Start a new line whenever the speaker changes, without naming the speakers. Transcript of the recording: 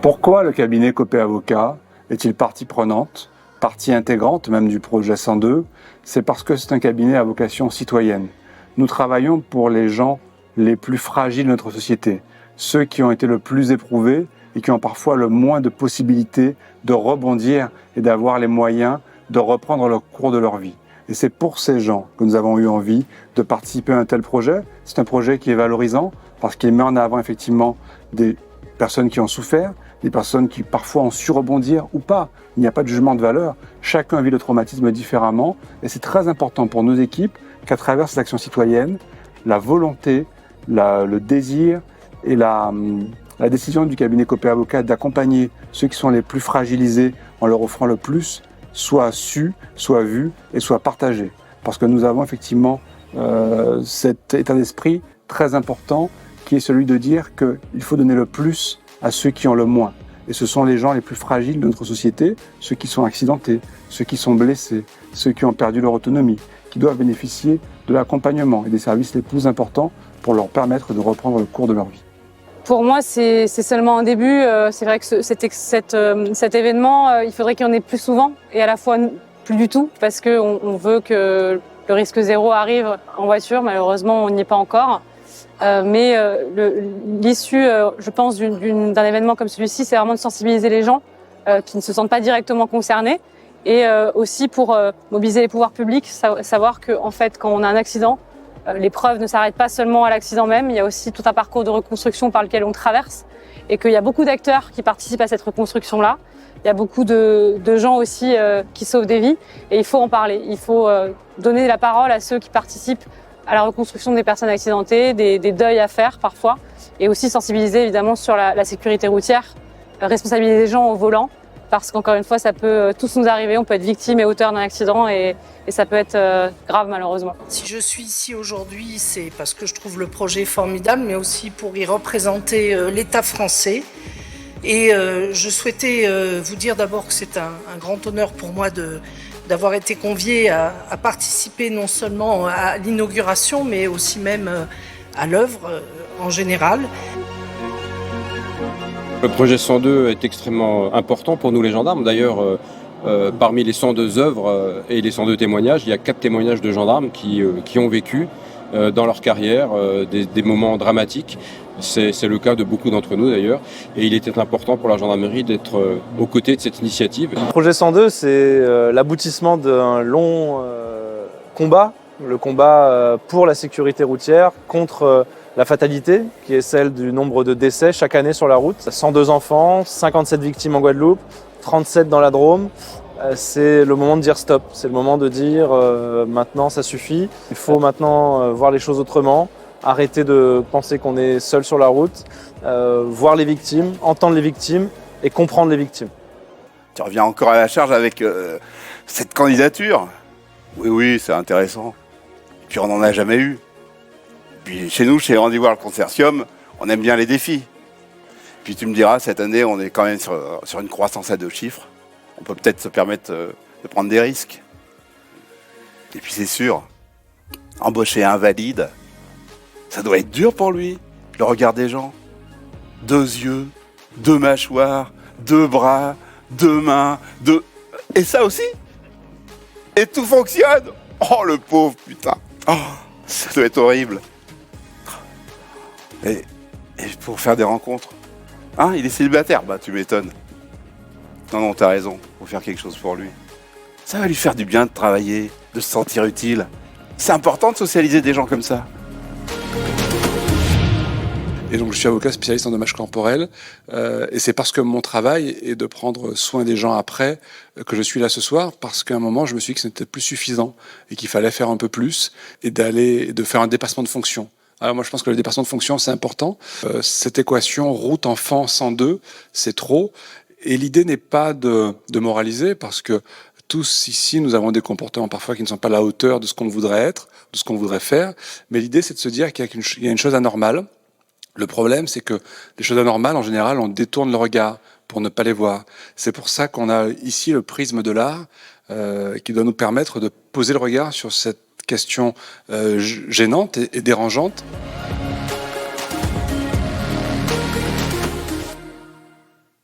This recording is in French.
Pourquoi le cabinet Copé Avocat est-il partie prenante, partie intégrante même du projet 102? C'est parce que c'est un cabinet à vocation citoyenne. Nous travaillons pour les gens les plus fragiles de notre société, ceux qui ont été le plus éprouvés et qui ont parfois le moins de possibilités de rebondir et d'avoir les moyens de reprendre le cours de leur vie. Et c'est pour ces gens que nous avons eu envie de participer à un tel projet. C'est un projet qui est valorisant parce qu'il met en avant effectivement des personnes qui ont souffert, des personnes qui parfois ont su rebondir ou pas. Il n'y a pas de jugement de valeur. Chacun vit le traumatisme différemment et c'est très important pour nos équipes qu'à travers ces actions citoyennes, la volonté, le désir et la décision du cabinet Copé Avocat d'accompagner ceux qui sont les plus fragilisés en leur offrant le plus, soit su, soit vu et soit partagé. Parce que nous avons effectivement cet état d'esprit très important qui est celui de dire qu'il faut donner le plus à ceux qui ont le moins. Et ce sont les gens les plus fragiles de notre société, ceux qui sont accidentés, ceux qui sont blessés, ceux qui ont perdu leur autonomie, qui doivent bénéficier de l'accompagnement et des services les plus importants pour leur permettre de reprendre le cours de leur vie.
Pour moi, c'est seulement un début. C'est vrai que cet événement, il faudrait qu'il y en ait plus souvent et à la fois plus du tout, parce qu'on veut que le risque zéro arrive en voiture. Malheureusement, on n'y est pas encore. Mais l'issue, je pense, d'un événement comme celui-ci, c'est vraiment de sensibiliser les gens qui ne se sentent pas directement concernés et aussi pour mobiliser les pouvoirs publics, savoir que, en fait, quand on a un accident, l'épreuve ne s'arrête pas seulement à l'accident même, il y a aussi tout un parcours de reconstruction par lequel on traverse et qu'il y a beaucoup d'acteurs qui participent à cette reconstruction-là. Il y a beaucoup de gens aussi qui sauvent des vies et il faut en parler. Il faut donner la parole à ceux qui participent à la reconstruction des personnes accidentées, des deuils à faire parfois, et aussi sensibiliser évidemment sur la sécurité routière, responsabiliser les gens au volant, parce qu'encore une fois, ça peut tous nous arriver, on peut être victime et auteur d'un accident, et ça peut être grave malheureusement.
Si je suis ici aujourd'hui, c'est parce que je trouve le projet formidable, mais aussi pour y représenter l'État français. Et je souhaitais vous dire d'abord que c'est un grand honneur pour moi d'avoir été convié à participer non seulement à l'inauguration, mais aussi même à l'œuvre en général.
Le projet 102 est extrêmement important pour nous les gendarmes. D'ailleurs, parmi les 102 œuvres et les 102 témoignages, il y a 4 témoignages de gendarmes qui ont vécu dans leur carrière des moments dramatiques. C'est le cas de beaucoup d'entre nous d'ailleurs, et il était important pour la gendarmerie d'être aux côtés de cette initiative.
Le projet 102, c'est l'aboutissement d'un long combat, le combat pour la sécurité routière, contre la fatalité, qui est celle du nombre de décès chaque année sur la route. 102 enfants, 57 victimes en Guadeloupe, 37 dans la Drôme. C'est le moment de dire stop, c'est le moment de dire maintenant ça suffit, il faut maintenant voir les choses autrement. Arrêter de penser qu'on est seul sur la route, voir les victimes, entendre les victimes et comprendre les victimes.
Tu reviens encore à la charge avec cette candidature. Oui, c'est intéressant. Puis on n'en a jamais eu. Puis chez nous, chez Randy World Consortium, on aime bien les défis. Puis tu me diras, cette année, on est quand même sur une croissance à 2 chiffres. On peut peut-être se permettre de prendre des risques. Et puis c'est sûr, embaucher un invalide, ça doit être dur pour lui, le regard des gens. 2 yeux, 2 mâchoires, 2 bras, 2 mains, 2... Et ça aussi. Et tout fonctionne. Oh, le pauvre, putain. Oh, ça doit être horrible. Et pour faire des rencontres. Hein, il est célibataire. Bah, tu m'étonnes. Non, t'as raison. Faut faire quelque chose pour lui. Ça va lui faire du bien de travailler, de se sentir utile. C'est important de socialiser des gens comme ça.
Et donc je suis avocat spécialiste en dommages corporels et c'est parce que mon travail est de prendre soin des gens après que je suis là ce soir, parce qu'à un moment je me suis dit que ce n'était plus suffisant et qu'il fallait faire un peu plus et de faire un dépassement de fonction. Alors moi je pense que le dépassement de fonction c'est important. Cette équation route enfant 102 c'est trop, et l'idée n'est pas de moraliser, parce que tous ici, nous avons des comportements parfois qui ne sont pas à la hauteur de ce qu'on voudrait être, de ce qu'on voudrait faire. Mais l'idée, c'est de se dire qu'il y a une chose anormale. Le problème, c'est que les choses anormales, en général, on détourne le regard pour ne pas les voir. C'est pour ça qu'on a ici le prisme de l'art qui doit nous permettre de poser le regard sur cette question gênante et dérangeante.